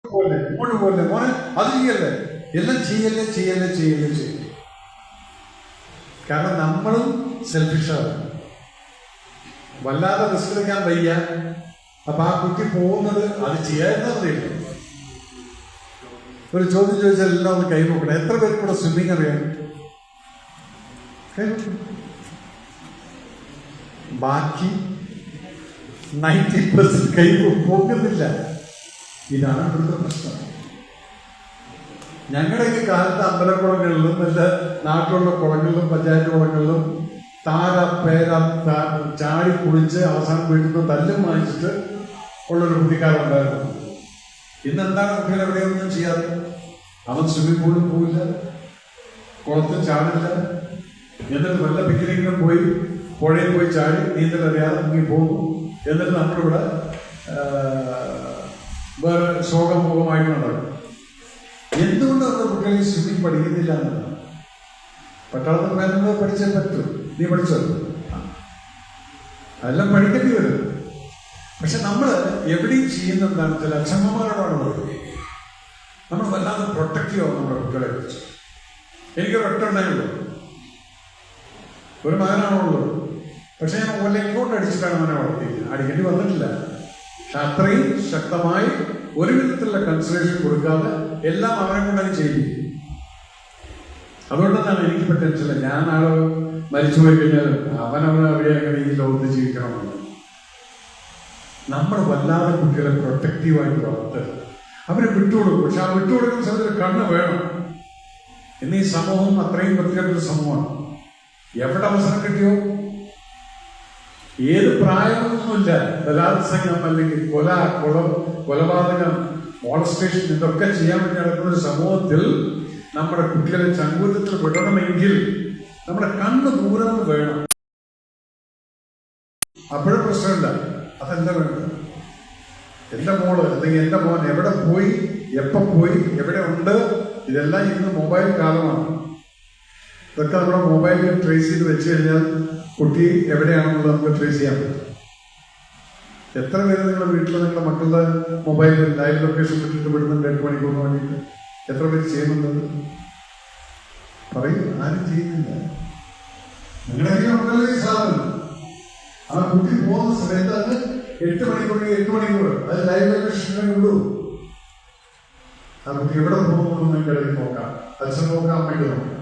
പോലെ ഇങ്ങോട്ട് പോലെ മോനെ അത് ചെയ്യല്ലേ, എല്ലാം ചെയ്യല്ലേ ചെയ്യല്ലേ ചെയ്യല്ലേ ചെയ്യല്ലേ. കാരണം നമ്മളും സെൽഫിഷാണ്. വല്ലാതെ റിസ്ക് എടുക്കാൻ വയ്യ. അപ്പൊ ആ കുട്ടി പോകുന്നത് അത് ചെയ്യാതില്ല. ഒരു ചോദ്യം ചോദിച്ചാൽ എല്ലാം ഒന്ന് കൈ നോക്കണം. എത്ര പേർക്ക് കൂടെ സ്വിമ്മിങ് അറിയാം? ബാക്കി 90% കൈ പോകുന്നില്ല. ഇതാണ് ഇവിടുത്തെ പ്രശ്നം. ഞങ്ങളുടെയൊക്കെ കാലത്ത് അമ്പലക്കുളങ്ങളിലും എല്ലാ നാട്ടിലുള്ള കുളങ്ങളിലും പഞ്ചായത്ത് കുളങ്ങളിലും താര പേര ചാടി കുളിച്ച് അവസാനം വീട്ടിൽ നിന്ന് തല്ലും വാങ്ങിച്ചിട്ട് ഉള്ളൊരു കുട്ടിക്കാരുണ്ടായിരുന്നു. ഇന്നെന്താണ് കുട്ടികൾ എവിടെയൊന്നും ചെയ്യാതെ? അവൻ സ്വിമ്മിംഗ് പൂളിൽ പോവില്ല, കുളത്തിൽ ചാടില്ല, എന്നിട്ട് വല്ല പിക്നിക്കിനും പോയി പുഴയിൽ പോയി ചാടി നീന്തൽ അറിയാതെ മുങ്ങി പോകും. എന്നിട്ട് നമ്മളിവിടെ വേറെ ശോകമുഖമായിട്ട് നടക്കും. എന്തുകൊണ്ട് നമ്മുടെ കുട്ടികൾ സ്വിമ്മിങ് പഠിക്കുന്നില്ല എന്നതാണ്. പട്ടാളത്തിൽ വേണ്ടത് പഠിച്ചേ പറ്റൂ. നീ പഠിച്ചോ? അതെല്ലാം പഠിക്കേണ്ടി വരും. പക്ഷെ നമ്മൾ എവിടെയും ചെയ്യുന്ന എന്താണെന്ന് വെച്ചാൽ അച്ഛമ്മമാരോടാണ് പറയുന്നത്. നമ്മൾ വല്ലാതെ പ്രൊട്ടക്റ്റീവ് ആവും നമ്മുടെ കുട്ടികളെ കുറിച്ച്. എനിക്കൊരു ഒറ്റ ഉണ്ടായുള്ളൂ, ഒരു മകനാണുള്ളൂ. പക്ഷെ ഞാൻ ഒലക്കോട്ട് അടിച്ചിട്ടാണ് അവനെ വളർത്തിയിരിക്കുന്നത്. അടിക്കേണ്ടി വന്നിട്ടില്ല. പക്ഷെ അത്രയും ശക്തമായി ഒരു വിധത്തിലുള്ള കൺസിഡറേഷൻ കൊടുക്കാതെ എല്ലാം അവനെ കൊണ്ടങ്ങ് ചെയ്യും. അതുകൊണ്ടെന്നാണ് എനിക്കിപ്പോൾ ടെൻഷനില്ല. ഞാൻ ആള് മരിച്ചുപോയി കഴിഞ്ഞാൽ അവനവരെ അങ്ങനെ ഈ ലോകത്ത് ജീവിക്കണമെന്ന്. നമ്മൾ വല്ലാതെ കുട്ടികളെ പ്രൊട്ടക്റ്റീവായിട്ട് വളർത്തുക. അവരെ വിട്ടുകൊടുക്കും. പക്ഷെ ആ വിട്ടുകൊടുക്കുന്ന സമയത്ത് കണ്ണ് വേണം. ഇന്ന് ഈ സമൂഹം അത്രയും വൃത്തികെട്ടൊരു സമൂഹമാണ്. എവിടെ അവസരം കിട്ടിയോ, ഏത് പ്രായമൊന്നുമില്ല, ബലാത്സംഗം അല്ലെങ്കിൽ കൊലപാതകം, മോളസ്റ്റേഷൻ, ഇതൊക്കെ ചെയ്യാൻ വേണ്ടി നടക്കുന്ന ഒരു സമൂഹത്തിൽ നമ്മുടെ കുട്ടികളെ ചങ്കൂറ്റത്തിൽ വിടണമെങ്കിൽ നമ്മുടെ കണ്ണ് ദൂരം വേണം. അപ്പോഴും പ്രശ്നമില്ല. അതെന്താ വേണ്ടത്? എന്റെ മോള് അല്ലെങ്കിൽ എന്റെ മോൻ എവിടെ പോയി, എപ്പോൾ പോയി, എവിടെ ഉണ്ട്, ഇതെല്ലാം ഇന്ന് മൊബൈൽ കാലമാണ്. ഇതൊക്കെ നമ്മുടെ മൊബൈലിൽ ട്രേസ് ചെയ്ത് വെച്ച് കഴിഞ്ഞാൽ കുട്ടി എവിടെയാണെന്നുള്ളത് നമുക്ക് ട്രേസ് ചെയ്യാൻ പറ്റും. എത്ര പേര് നിങ്ങളുടെ വീട്ടിൽ നിങ്ങളുടെ മക്കളുടെ മൊബൈലിൽ ലൈവ് ലൊക്കേഷൻ വിട്ടിട്ട് വിടുന്നുണ്ട് 8 മണിക്കൂറിന് വേണ്ടിയിട്ട്? എത്ര പേര് ചെയ്യുന്നുണ്ട്? പറയും. ആരും ചെയ്യുന്നില്ല. നിങ്ങളുടെ മക്കളുടെ സാധനം ആ കുട്ടി പോകുന്ന സമയത്ത് അത് 8 മണിക്കൂർ അത് ലൈവ് ലൊക്കേഷനെ ഉള്ളൂ. ആ കുട്ടി എവിടെ പോകുന്നു നിങ്ങൾക്ക് ഇടയിൽ നോക്കാം. അച്ഛൻ നോക്കാം, അമ്മയ്ക്ക് നോക്കാം.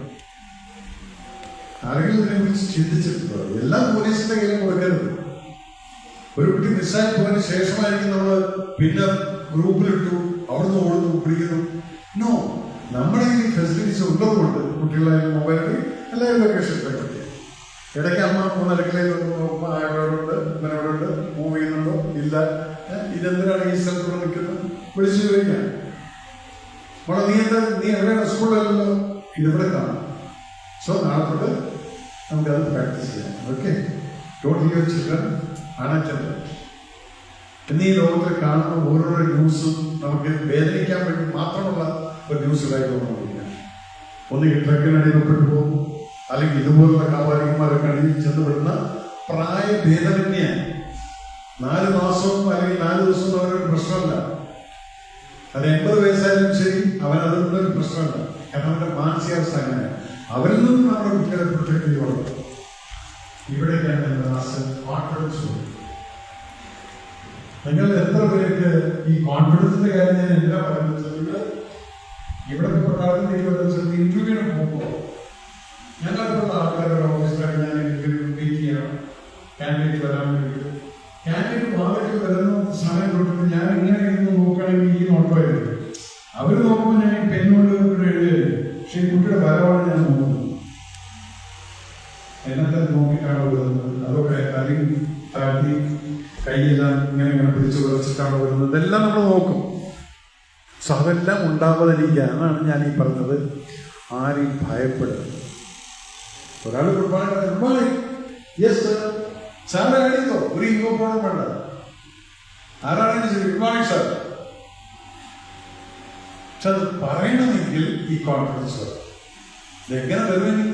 ആരെങ്കിലും ഇതിനെ കുറിച്ച് ചിന്തിച്ചിട്ടുണ്ടോ? എല്ലാം പോലീസിന്റെ കയ്യിലും കൊടുക്കരുത്. ഒരു കുട്ടി മിസ്സായി പോയതിനു ശേഷമായിരിക്കും നമ്മൾ പിന്നെ ഗ്രൂപ്പിലിട്ടു, അവിടുന്ന് ഓടുന്നു, പിടിക്കുന്നു. നോ, നമ്മുടെ ഈ ഫെസിലിറ്റീസ് ഉള്ളതുകൊണ്ട് കുട്ടികളെ മൊബൈലിൽ എല്ലാവരും ലൊക്കേഷനിലെ പറ്റി ഇടയ്ക്ക് അമ്മ ഒന്ന് അടുക്കളയിലുണ്ട്, ഇവനോടുണ്ട്, മൂവ് ചെയ്യുന്നുണ്ടോ ഇല്ല, ഇതെന്തിനാണ് ഈ സ്ഥലത്തോടെ നിൽക്കുന്നത്, വിളിച്ചു ചോദിക്കാൻ. മോളെ നീ എവിടെയാണ്? സ്കൂളിലല്ലോ. ഇതിവിടെ കാണാം. സോ നാളെ തൊട്ട് നമുക്കത് പ്രാക്ടീസ് ചെയ്യാം. Okay, don't leave your children unattended. ഇന്ന് ഈ ലോകത്തിൽ കാണുന്ന ഓരോരോ ന്യൂസും നമുക്ക് വേദനിക്കാൻ വേണ്ടി മാത്രമുള്ള ഒരു ന്യൂസുകളായി തോന്നുന്നില്ല. ഒന്നുകിൽ ട്രക്കിനടിയിൽപ്പെട്ടു പോകും, അല്ലെങ്കിൽ ഇതുപോലുള്ള കാപാലികന്മാരൊക്കെ അടിയിൽ ചെന്നുപെടുന്ന പ്രായഭേദമന്യേ 4 മാസവും അല്ലെങ്കിൽ 4 ദിവസവും അവരൊരു പ്രശ്നമല്ല. അത് 80 വയസ്സായാലും ശരി, അവനതൊന്നും ഒരു പ്രശ്നമല്ല. കാരണം അവന്റെ മാനസികാവസ്ഥ അങ്ങനെയാണ്. അവരിൽ നിന്നും നമ്മുടെ കുട്ടികളെ പ്രൊട്ടക്ട് ചെയ്യുള്ളൂ. ഇവിടേക്കാണ് കോൺഫിഡൻസ്. നിങ്ങൾ എത്ര പേർക്ക് ഈ കോൺഫിഡൻസിന്റെ കാര്യം ഞാൻ എന്താ പറയുന്നത്? ഇവിടത്തെ പ്രധാനമന്ത്രി ഇന്റർവ്യൂവിന് പോകുമ്പോൾ ഞങ്ങൾക്കുള്ള ആൾക്കാരുടെ ഓഫീസിലാണ് ഞാൻ ഇന്റർവ്യൂ മീറ്റ് ചെയ്യണം. കാൻഡിഡേറ്റ് വരാൻ വേണ്ടിയിട്ട് കാൻഡിഡേറ്റ് ഭാഗത്ത് വരുന്ന സമയം തൊട്ടിട്ട് ഞാൻ ഇങ്ങനെ ഇരുന്ന് നോക്കുകയാണെങ്കിൽ ഈ നോട്ടമായിരുന്നു. അവർ നോക്കുമ്പോൾ ഞാൻ പെണ്ണുകൊണ്ട് എഴുതുകയായിരുന്നു. പക്ഷെ ഈ കുട്ടിയുടെ വരവാണ് ഞാൻ നോക്കുന്നത്. എന്നത്തെ നോക്കിയിട്ടാണോ വരുന്നത്, അതൊക്കെ തലി താഴ്ത്തി കൈയെല്ലാം ഇങ്ങനെ പിടിച്ചു കുറച്ചിട്ടാണോ വരുന്നത്, ഇതെല്ലാം നമ്മൾ നോക്കും. സോ അതെല്ലാം ഉണ്ടാവാതിരിക്കാനാണ് ഞാൻ ഈ പറഞ്ഞത്. ആരെയും ഭയപ്പെടുന്നത്. ഒരാൾ ഗുഡ് മോർണിംഗ്, യെസ് സാറിന്റെ കഴിയുന്നോ, ഒരു ഇൻകോ പ്രോബ്ലം വേണ്ട. ആരാണെങ്കിലും ശരി, ഗുഡ് മോർണിംഗ് സാർ. പക്ഷെ അത് പറയണമെങ്കിൽ ഈ കോൺഫിഡൻസ് വരും. ഇതെങ്ങനെ വരുമെങ്കിൽ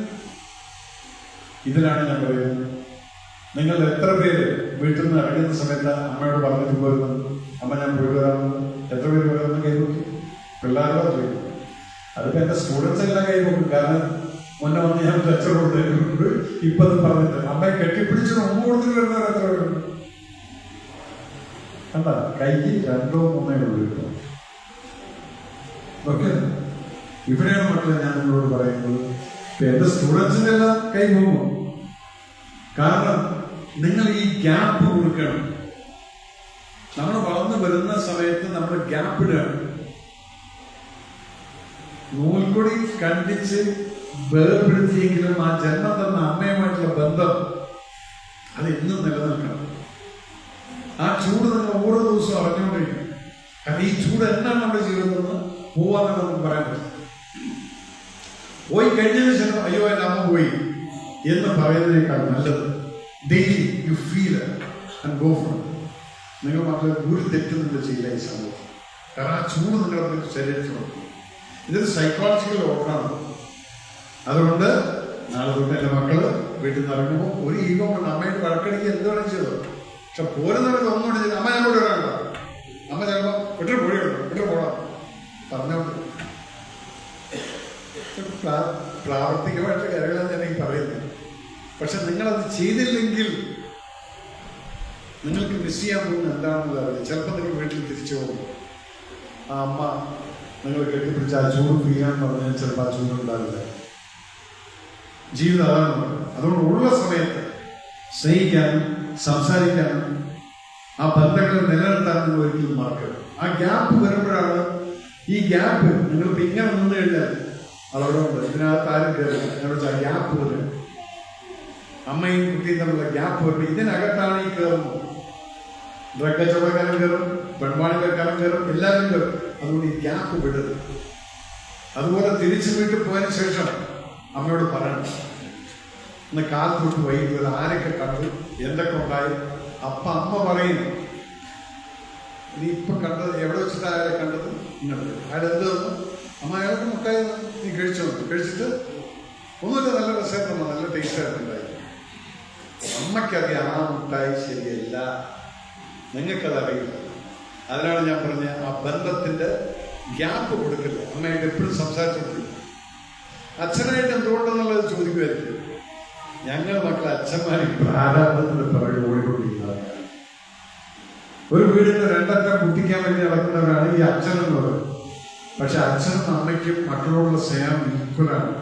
ഇതിലാണ് ഞാൻ പറയുന്നത്. നിങ്ങൾ എത്ര പേര് വീട്ടിൽ നിന്ന് ഇറങ്ങുന്ന സമയത്ത് അമ്മയോട് പറഞ്ഞിട്ട് പോരുന്നത്? അമ്മ ഞാൻ പോയിട്ട് വരാമെന്ന് എത്ര പേര് വരാമെന്ന് കൈവക്കും? പിള്ളേരുടെ ചോദിക്കും. അതിപ്പോൾ എൻ്റെ സ്റ്റുഡൻസ് എല്ലാം കൈവക്കും. കാരണം മുന്നേ വന്ന് ഞാൻ ലെക്ചർ കൊടുത്തിട്ടുണ്ട്. ഇപ്പം അത് പറഞ്ഞിട്ട് അമ്മയെ കെട്ടിപ്പിടിച്ച് മുമ്പ് കൊടുത്തിട്ട് വരുന്നവർ എത്ര പേരുണ്ട്? കണ്ട കൈ 2 3 ഉള്ളൂ. ഓക്കെ, ഇവിടെയാണ് മക്കളെ ഞാൻ നിങ്ങളോട് പറയുന്നത്. എന്റെ സ്റ്റുഡൻസിന്റെ എല്ലാം കൈ പോകും. കാരണം നിങ്ങൾ ഈ ഗ്യാപ്പ് കൊടുക്കണം. നമ്മൾ വളർന്നു വരുന്ന സമയത്ത് നമ്മൾ ഗ്യാപ്പ് ഇടുകയാണ്. നൂൽക്കൊടി കണ്ടിച്ച് വേർപെടുത്തിയെങ്കിലും ആ ജന്മം തന്ന അമ്മയുമായിട്ടുള്ള ബന്ധം അത് എന്നും നിലനിൽക്കണം. ആ ചൂട് നിങ്ങൾ ഓരോ ദിവസവും അറിഞ്ഞുകൊണ്ടിരിക്കണം. കാരണം ഈ ചൂട് എന്നാണ് നമ്മുടെ ജീവിതത്തിൽ നിന്ന് പോവാന്ന് നമുക്ക് പറയാൻ പറ്റും. പോയി കഴിഞ്ഞതിന് ശേഷം അയ്യോ എൻ്റെ അമ്മ പോയി എന്ന് പറയുന്നതിനേക്കാൾ നല്ലത് daily you feel and go for. നിങ്ങൾ മക്കളെ ഒരു തെറ്റ് നിങ്ങൾ ചെയ്യില്ല ഈ സമയത്ത്. കാരണം ആ ചൂട് നിങ്ങളുടെ ശരീരത്തിലുണ്ട്. ഇതൊരു സൈക്കോളജിക്കൽ ഓർഡറാണ്. അതുകൊണ്ട് നാളെ തൊട്ട് എൻ്റെ മക്കള് വീട്ടിൽ നിന്ന് ഇറങ്ങുമ്പോൾ ഒരു ഈഗോ കൊണ്ട് അമ്മയുടെ വഴക്കടിക്ക് എന്ത് വേണം ചെയ്തത്. പക്ഷെ പോരുന്നവർക്ക് ഒന്നുകൂടെ ചെയ്ത് അമ്മ ഞാൻ കൂടെ വരാണ്ട. അമ്മ ചിലപ്പോൾ വിട്ടു പോയിട്ടുണ്ട്, വിട്ടു പോടാം പറഞ്ഞോണ്ട്. പ്രാവർത്തികമായിട്ട് കാര്യങ്ങളാണ് ഞാൻ ഈ പറയുന്നത്. പക്ഷെ നിങ്ങളത് ചെയ്തില്ലെങ്കിൽ നിങ്ങൾക്ക് മിസ് ചെയ്യാൻ പോകുന്നത് എന്താണെന്നുള്ളത് അറിയില്ല. ചിലപ്പോൾ നിങ്ങൾ വീട്ടിൽ തിരിച്ചു പോകും. ആ അമ്മ നിങ്ങൾ കെട്ടിപ്പിടിച്ച് ആ ചൂട് ഫീലാന്ന് പറഞ്ഞാൽ ചിലപ്പോൾ ആ ചൂടുണ്ടാവില്ല. ജീവിതം അതാണ്. അതുകൊണ്ട് ഉള്ള സമയത്ത് സ്നേഹിക്കാനും സംസാരിക്കാനും ആ ബന്ധങ്ങൾ നിലനിർത്താൻ നിങ്ങൾ ഒരിക്കലും മറക്കരുത്. ആ ഗ്യാപ്പ് വരുമ്പോഴാണ് ഈ ഗ്യാപ്പ് നിങ്ങളിപ്പോൾ ഇങ്ങനെ നിന്ന് കഴിഞ്ഞാൽ അതോടുണ്ട് ഇതിനകത്ത് ആരും കയറില്ല. എന്നുവെച്ചാൽ ആ ഗ്യാപ്പ് വരും. അമ്മയും കുട്ടിയും തമ്മിലുള്ള ഗ്യാപ്പ് വരുമ്പോൾ ഇതിനകത്താണ് ഈ കയറുന്നത്. ഡ്രഗ് കച്ചവടക്കാരൻ കയറും, പെൺവാണികൾക്കാരൻ കയറും, എല്ലാവരും കയറും. അതുകൊണ്ട് ഈ ഗ്യാപ്പ് വിടരുത്. അതുപോലെ തിരിച്ചു വീട്ടിൽ പോയതിനു ശേഷം അമ്മയോട് പറയണം, ഇന്ന് കാലത്ത് തൊട്ട് വൈകിട്ട് വരെ ആരൊക്കെ കണ്ടു, എന്തൊക്കെ ഉണ്ടായി. അപ്പൊ അമ്മ പറയും, നീ ഇപ്പൊ കണ്ടത് എവിടെ വെച്ചിട്ട് അയാളെ കണ്ടത്? ഇങ്ങോട്ട് അയാൾ എന്ത് തന്നു? അമ്മ അയാൾക്ക് മുട്ടായി നീ കഴിച്ചോ? കഴിച്ചിട്ട് ഒന്നുമില്ല, നല്ല രസമായിരുന്നു, നല്ല ടേസ്റ്റ് ആയിട്ടുണ്ടായി. അമ്മയ്ക്കറിയാം ആ മുട്ടായി ശരിയല്ല, നിങ്ങൾക്കത് അറിയില്ല. അതിനാണ് ഞാൻ പറഞ്ഞ ആ ബന്ധത്തിന്റെ ഗ്യാപ്പ് കൊടുക്കില്ല. അമ്മയായിട്ട് എപ്പോഴും സംസാരിച്ചോണ്ടിരിക്കും. അച്ഛനായിട്ട് എന്തുകൊണ്ടെന്നുള്ളത് ചോദിക്കുമായിരിക്കും. ഞങ്ങൾ മക്കളെ അച്ഛന്മാർ പ്രാരാബ്ദത്തിന്റെ പിറകെ ഓടിക്കൊണ്ടിരിക്കുന്നവരാണ്. ഒരു വീടിന്റെ 2 അറ്റം കുത്തിക്കാൻ വേണ്ടി നടക്കുന്നവരാണ് ഈ അച്ഛനെന്നത്. പക്ഷെ അച്ഛനും അമ്മയ്ക്കും മക്കളോടുള്ള സ്നേഹം ഈക്വലാണ്.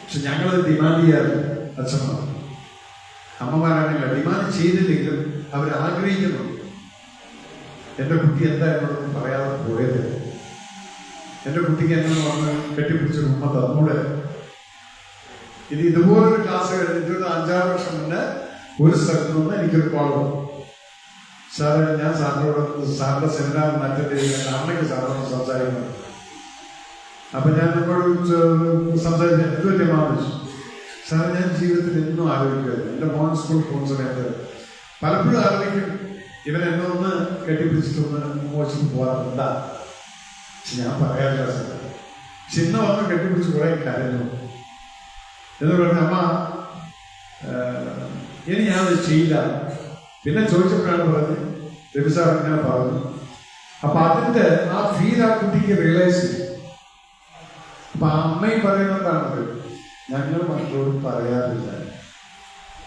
പക്ഷെ ഞങ്ങളത് ഡിമാൻഡ് ചെയ്യാറില്ല. അച്ഛന്മാർ അമ്മമാരാണെങ്കിൽ ഡിമാൻഡ് ചെയ്തില്ലെങ്കിലും അവർ ആഗ്രഹിക്കുന്നുണ്ട്. എൻ്റെ കുട്ടി എന്താ എന്നോടൊന്നും പറയാതെ പോയത്, എൻ്റെ കുട്ടിക്ക് എന്നെ വന്ന് കെട്ടിപ്പിടിച്ചൊരു ഉമ്മ തന്നൂടെ. ഇതുപോലൊരു ക്ലാസ് കഴിഞ്ഞിട്ട് ഒരു 5-6 വർഷം മുന്നേ ഒരു സ്ഥലത്ത് നിന്ന് എനിക്കൊരു കോൾ വന്നു. സാറ് ഞാൻ സാറിന്റെ സെമിനാറിന് അറ്റൻഡ് ചെയ്യുന്ന അമ്മയ്ക്ക് സാറിനോട് സംസാരിക്കുന്നത്. അപ്പൊ ഞാൻ നിങ്ങളോട് സംസാരിക്കാൻ എന്ത് പറ്റിയ മാറിച്ചു. സാർ ഞാൻ ജീവിതത്തിൽ എന്നും ആലോചിക്കുമായിരുന്നു. എൻ്റെ മോൺ സ്കൂൾ പോകുന്ന സമയത്ത് പലപ്പോഴും ആലോചിക്കും, ഇവൻ എന്നെ ഒന്ന് കെട്ടിപ്പിടിച്ചിട്ടൊന്ന് മോശം പോകാറുണ്ടാ. ഞാൻ പറയാറില്ല സാർ. ചിന്ന വന്ന് കെട്ടിപ്പിടിച്ച് കുറെ കരഞ്ഞു എന്ന് പറഞ്ഞ അമ്മ ഇനി ഞാനത് ചെയ്യില്ല. പിന്നെ ചോദിച്ചപ്പോഴാണ് പറഞ്ഞത്, രവി സാർ ഇങ്ങനെ പറഞ്ഞു. അപ്പൊ അതിന്റെ ആ ഫീൽ ആ കുട്ടിക്ക് റിയലൈസ് ചെയ്യും. അപ്പൊ ആ അമ്മയും പറയുന്നതാണ്, ഞങ്ങൾ മക്കളോട് പറയാറില്ല,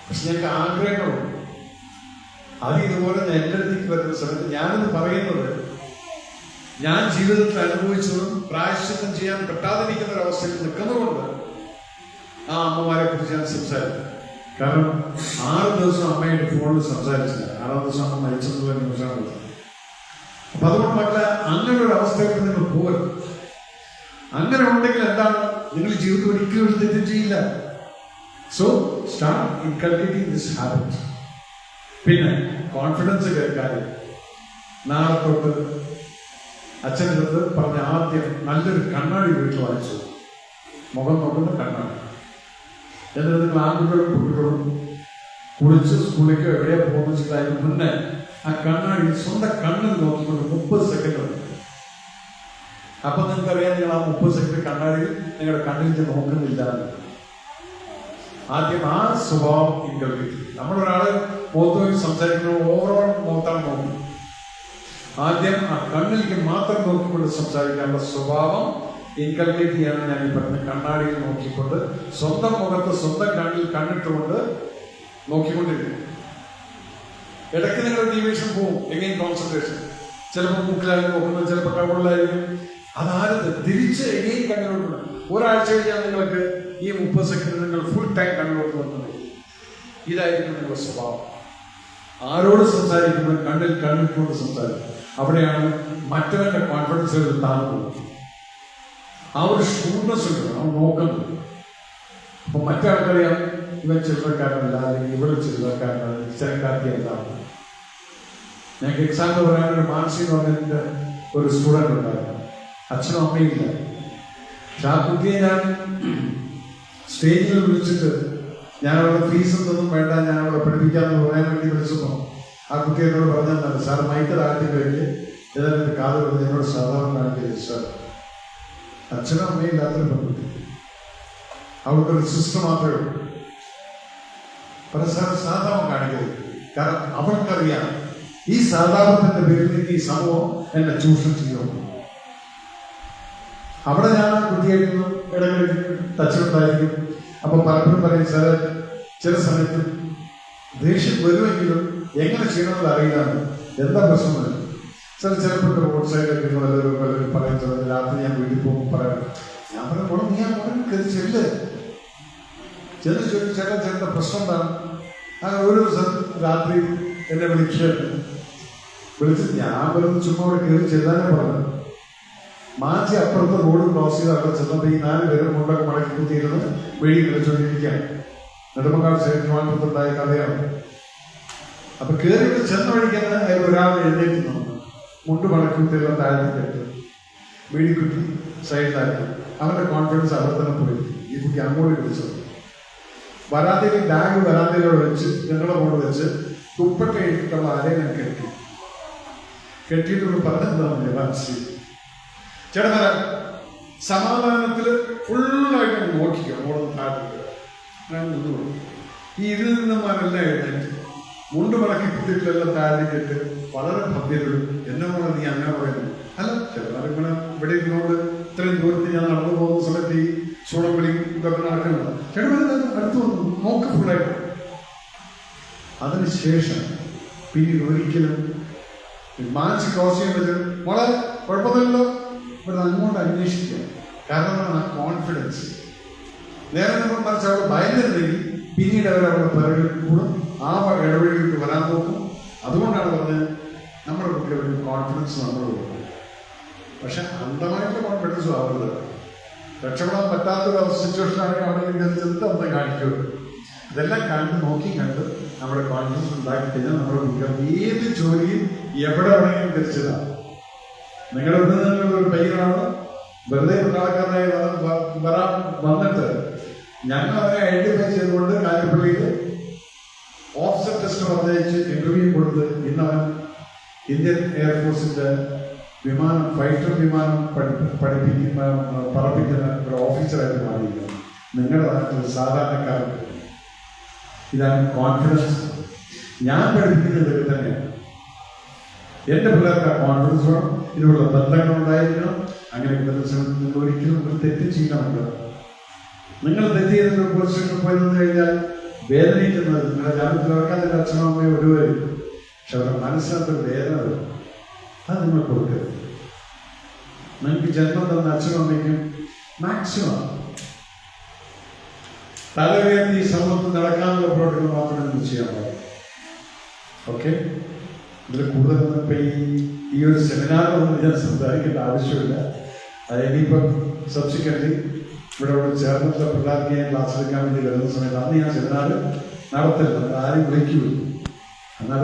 പക്ഷെ ഞങ്ങൾക്ക് ആഗ്രഹങ്ങളുണ്ട്. അത് ഇതുപോലെ എൻ്റെ അടുത്തേക്ക് വരുന്ന സമയത്ത് ഞാനത് പറയുന്നത് ഞാൻ ജീവിതത്തിൽ അനുഭവിച്ചതും പ്രായശ്ചിത്തം ചെയ്യാൻ പറ്റാതിരിക്കുന്ന ഒരവസ്ഥയിൽ നിൽക്കുന്നതുകൊണ്ട് ആ അമ്മമാരെ കുറിച്ച് ഞാൻ സംസാരിക്കും. കാരണം 6 ദിവസം അമ്മയുടെ ഫോണിൽ സംസാരിച്ചില്ല. 6ാം ദിവസം അമ്മ മരിച്ചെന്നുള്ള ന്യൂസാണ്. അപ്പൊ അതുകൊണ്ട് മക്കളെ അങ്ങനെ ഒരു അവസ്ഥയിൽ നിങ്ങൾ പോരും. അങ്ങനെ ഉണ്ടെങ്കിൽ എന്താണ്, നിങ്ങൾ ജീവിതത്തിൽ ഒരിക്കലും ഒരു തെറ്റും ചെയ്യില്ല. So start inculcating this habit. പിന്നെ കോൺഫിഡൻസ് കേൾക്കാൻ നാളെ തൊട്ട് അച്ഛൻ്റെ അടുത്ത് പറഞ്ഞ ആദ്യം നല്ലൊരു കണ്ണാടി വീട്ടിൽ വാങ്ങിച്ചു, മുഖം നോക്കുന്ന കണ്ണാടി. എന്നിട്ട് നിങ്ങൾ ആൺകുട്ടികളും കുട്ടികളും കുളിച്ച് സ്കൂളിലേക്ക് എവിടെയാ പോകുന്ന വെച്ചിട്ട് മുന്നേ ആ കണ്ണാടി സ്വന്തം കണ്ണിൽ നോക്കിക്കൊണ്ട് 30 സെക്കൻഡ് ഉണ്ട്. അപ്പൊ നിങ്ങൾക്കറിയാം, നിങ്ങൾ ആ 30 സെക്കൻഡ് കണ്ണാടിയിൽ നിങ്ങളുടെ കണ്ണിൽ നോക്കുന്നില്ല. ആദ്യം ആ സ്വഭാവം ഇൻകൾക്കേറ്റ്. നമ്മളൊരാള് മുഖത്ത് നോക്കി സംസാരിക്കുന്നത് ഓവറോൾ മുഖത്താണ് നോക്കുന്നത്. ആദ്യം ആ കണ്ണിലേക്ക് മാത്രം നോക്കിക്കൊണ്ട് സംസാരിക്കാനുള്ള സ്വഭാവം ഇൻകൾക്കേറ്റ് ചെയ്യാൻ ഞാൻ ഈ പറഞ്ഞ കണ്ണാടിയിൽ നോക്കിക്കൊണ്ട് സ്വന്തം മുഖത്ത് സ്വന്തം കണ്ണിൽ കണ്ണിട്ടുകൊണ്ട് നോക്കിക്കൊണ്ടിരിക്കും. ഇടയ്ക്ക് നിങ്ങൾ ഡീവിയേഷൻ പോവും, എങ്ങനെ കോൺസെൻട്രേഷൻ. ചിലപ്പോൾ മൂക്കിലായിരിക്കും നോക്കുന്നത്, ചിലപ്പോൾ കവിളിലായിരിക്കും. അതാരത് തിരിച്ച് എങ്ങനെ കണ്ണിലോട്ട്. ഒരാഴ്ച കഴിഞ്ഞാൽ നിങ്ങൾക്ക് ഈ 30 സെക്കൻഡ് നിങ്ങൾ ഫുൾ ടൈം കണ്ണിലോട്ട് നോക്കുന്നത്. ഇതായിരിക്കും നിങ്ങളുടെ സ്വഭാവം. ആരോട് സംസാരിക്കുമ്പോൾ കണ്ണിട്ടുകൊണ്ട് സംസാരിക്കും. അവിടെയാണ് മറ്റവന്റെ കോൺഫിഡൻസ് താഴ്ന്നു. ആ ഒരു ഷൂർനെസ് ഉണ്ട്, അവൻ നോക്കുന്നത്. അപ്പൊ മറ്റാൾക്കറിയാം ഇവൻ ചില്ലറക്കാരനല്ല, അല്ലെങ്കിൽ ഇവിടെ ചില്ലറക്കാരനല്ല, ചിലക്കാർക്ക് എന്താണ്. ഞങ്ങൾക്ക് എക്സാമ്പിൾ പറയാൻ ഒരു മാനസി എന്ന് പറഞ്ഞതിന്റെ ഒരു സ്റ്റുഡന്റ് ഉണ്ടായിരുന്നു. അച്ഛനും അമ്മയും ഇല്ല. പക്ഷെ ആ കുട്ടിയെ ഞാൻ സ്റ്റേജിൽ വിളിച്ചിട്ട് ഞാനവിടെ ഫീസ് ഒന്നും വേണ്ട, ഞാനവിടെ പഠിപ്പിക്കാമെന്ന് പറയാൻ വേണ്ടി വിളിച്ചപ്പോൾ ആ കുട്ടി എന്നോട് പറഞ്ഞാൽ സാർ മൈക്ക് താഴ്ത്തി കഴിഞ്ഞ് ഏതാണ്ട് കാത് കൊടുത്ത് എന്നോട് സാധാരണ കാണിക്കരുത് സാർ. അച്ഛനും അമ്മയും ഇല്ലാത്തൊരു പെൺകുട്ടി, അവർക്കൊരു സിസ്റ്റർ മാത്രമേ ഉള്ളൂ. പരസ്പരം സാധാരണ കാണിക്കരുത്. കാരണം അവൾക്കറിയാം ഈ സാധാരണത്തിന്റെ പേരിൽ ഈ സമൂഹം എന്നെ ചൂഷണം ചെയ്യുന്നു. അവിടെ ഞാൻ ആ കുട്ടിയായിരുന്നു ഇടങ്ങളിൽ ടച്ചിലുണ്ടായിരിക്കും. അപ്പൊ പലപ്പോഴും പറയും സാറ് ചില സമയത്ത് ദേഷ്യം വരുമെങ്കിലും എങ്ങനെ ചെയ്യണമെന്ന് അറിയില്ലാന്ന്. എന്താ പ്രശ്നം സാർ? ചിലപ്പോൾ റോഡ് സൈഡിലൊക്കെ വല്ലവരും പറയുന്നത് രാത്രി ഞാൻ വീട്ടിൽ പോകുമ്പോൾ പറയാം. ഞാൻ പറയുമ്പോൾ നീ ആ മോനെ കയറി ചെല്ല്, ചെന്ന് ചോദിച്ചേട്ടാ ചേട്ടൻ്റെ പ്രശ്നം എന്താണ്? അങ്ങനെ ഒരു ദിവസം രാത്രി എന്നെ വിളിച്ചിട്ട് ഞാൻ വെറുതെ ചുമ്മാ അവിടെ കയറി ചെല്ലാനേ പറഞ്ഞു. മാറ്റി അപ്പുറത്തെ റോഡ് ക്രോസ് ചെയ്ത് അവിടെ ചെന്നപ്പോൾ ഈ 4 പേരും കൊണ്ടൊക്കെ മടക്കി കുത്തിയിരുന്ന് വെഴി കളിച്ചുകൊണ്ടിരിക്കുകയാണ്. നെടുമങ്ങാട് സൈഡ് ട്രിവാൻഡ്രത്തുണ്ടായ കഥയാണ്. അപ്പൊ കയറിയിട്ട് ചെന്ന വഴിക്കാണ് അതിൽ ഒരാൾ എഴുന്നേറ്റ് നിന്നു, മുണ്ട് മടക്കുത്തിയെല്ലാം താഴ്ത്തി കെട്ട് വീടിക്കുട്ടി സൈഡിലാക്കി. അവന്റെ കോൺഫിഡൻസ് അവിടെ തന്നെ പോയി. ഈ കുട്ടി അങ്ങോട്ട് വിളിച്ചത് വരാന്തയിൽ ബാഗ് വരാന്തയിലോട് വെച്ച് ഞങ്ങളുടെ മോട് വെച്ച് തുപ്പട്ട ഇട്ടിട്ടുള്ള ആരെയും ഞാൻ കെട്ടിയിട്ടൊന്ന് പറഞ്ഞെന്താ മനസ്സിൽ ചേട്ടൻ സമാധാനത്തിൽ ഫുള്ളായിട്ട് നോക്കിക്കോ. മോളൊന്ന് താഴ്ത്തിക്കുക. ഞാൻ നിന്നു. ഈ ഇതിൽ നിന്നുമാരെല്ലാം എഴുന്നേറ്റ് മുണ്ട് മടക്കി കുത്തിയിട്ടെല്ലാം താഴ്ത്തിക്കിട്ട് വളരെ ഭവ്യതയും എന്നെ മോളെ നീ അങ്ങനെ പറയുന്നു. അല്ല ചിലവരിങ്ങനെ ഇവിടെ ഇരുന്നോണ്ട് ഇത്രയും ദൂരത്തിൽ ഞാൻ നടന്നു പോകുന്ന സമയത്ത് ഈ ചൂടം വിളിക്കും ഇതൊക്കെ നടക്കുന്നത്. ചേട്ടൻ അടുത്ത് വന്നു നോക്ക് ഫുള്ളായിട്ട്. അതിനുശേഷം പിന്നീട് ഒരിക്കലും മാനസിക ക്രോസ് ചെയ്യാൻ പറ്റും. മോളെ കുഴപ്പമില്ലല്ലോ ഇവിടെ അങ്ങോട്ട് അന്വേഷിക്കുക. കാരണം ആ കോൺഫിഡൻസ് നേരെ നമ്മൾ മനസ്സിൽ അവിടെ ഭയന്നിരുന്നെങ്കിൽ പിന്നീട് അവരവിടെ പിറകിൽ കൂടും, ആ ഇടവഴിയിലേക്ക് വരാൻ നോക്കും. അതുകൊണ്ടാണ് പറഞ്ഞത് നമ്മുടെ കുട്ടികളുടെ കോൺഫിഡൻസ് നമ്മൾ കൊടുക്കും. പക്ഷെ അന്ധമായിട്ടുള്ള കോൺഫിഡൻസും ആവുന്നത് രക്ഷപ്പെടാൻ പറ്റാത്തൊരു സിറ്റുവേഷൻ ആണെങ്കിൽ അവിടെ ചെറുത്ത് അന്ന് കാണിക്കുള്ളൂ. ഇതെല്ലാം നോക്കി കണ്ട് നമ്മുടെ കോൺഫിഡൻസ് ഉണ്ടാക്കി കഴിഞ്ഞാൽ നമ്മുടെ കുട്ടികൾ ഏത് ജോലിയും എവിടെ വേണമെങ്കിലും തിരിച്ചതാണ്. നിങ്ങളുടെ ഒരു പയ്യനാണ് വെറുതെ പട്ടാളക്കാരനായി വന്നിട്ട് ഞങ്ങൾ അവരെ ഐഡന്റിഫൈ ചെയ്തുകൊണ്ട് കാഞ്ഞിരപ്പള്ളിയിൽ ഓഫീസർ ടെസ്റ്റ് പറഞ്ഞയച്ച് ഇന്റർവ്യൂ കൊടുത്ത് ഇന്നവൻ ഇന്ത്യൻ എയർഫോഴ്സിന്റെ ഫൈറ്റർ വിമാനം പറപ്പിക്കുന്ന ഒരു ഓഫീസറായിട്ട് മാറിയിരിക്കുന്നു. നിങ്ങളുടെ നാട്ടിൽ സാധാരണക്കാർക്ക് ഇതാണ് കോൺഫിഡൻസ്. ഞാൻ പഠിപ്പിക്കുന്നതൊക്കെ തന്നെയാണ്. എന്റെ പിള്ളേർക്ക് ആ കോൺഫിഡൻസ് വേണം, ഇതിനുള്ള ബന്ധങ്ങൾ ഉണ്ടായിരിക്കണം. അങ്ങനെ നിങ്ങൾ ഒരിക്കലും ഒരു തെറ്റ് ചെയ്യണമല്ലോ. നിങ്ങൾ തെറ്റ് ചെയ്തിട്ട് പോലീസ് സ്റ്റേഷനിൽ പോയി നിന്ന് കഴിഞ്ഞാൽ വേദനിക്കുന്നത് നിങ്ങളുടെ ജാമ്യത്തിൽ ഇറക്കാൻ നിന്റെ അച്ഛനോ അമ്മയോ ഒരുവരും. പക്ഷെ അവരുടെ മനസ്സിനകത്തൊരു വേദന വരും. അത് നിങ്ങൾ കൊടുക്കരുത്. നിങ്ങൾക്ക് ജന്മം തന്ന അച്ഛനും അമ്മയ്ക്കും മാക്സിമം തലവേദന ഈ സമൂഹത്തിൽ നടക്കാനുള്ള പ്രവർത്തനങ്ങൾ മാത്രമേ നിങ്ങൾ ചെയ്യാൻ പാടുള്ളൂ. ഓക്കെ, ഇതിൽ കൂടുതലൊന്നും ഇപ്പം ഈ ഒരു സെമിനാറൊന്നും ഞാൻ സംസാരിക്കേണ്ട ആവശ്യമില്ല. അത് ഇനിയിപ്പം സബ്സിക്വൻ്റ്ലി ഇവിടെ ചേർന്നിട്ടുള്ള പിള്ളേർക്ക് ഞാൻ ക്ലാസ് എടുക്കാൻ വേണ്ടി വരുന്ന സമയത്ത് അന്ന് ഞാൻ സെമിനാർ നടത്തില്ല. ആരും വിളിക്കൂ. എന്നാൽ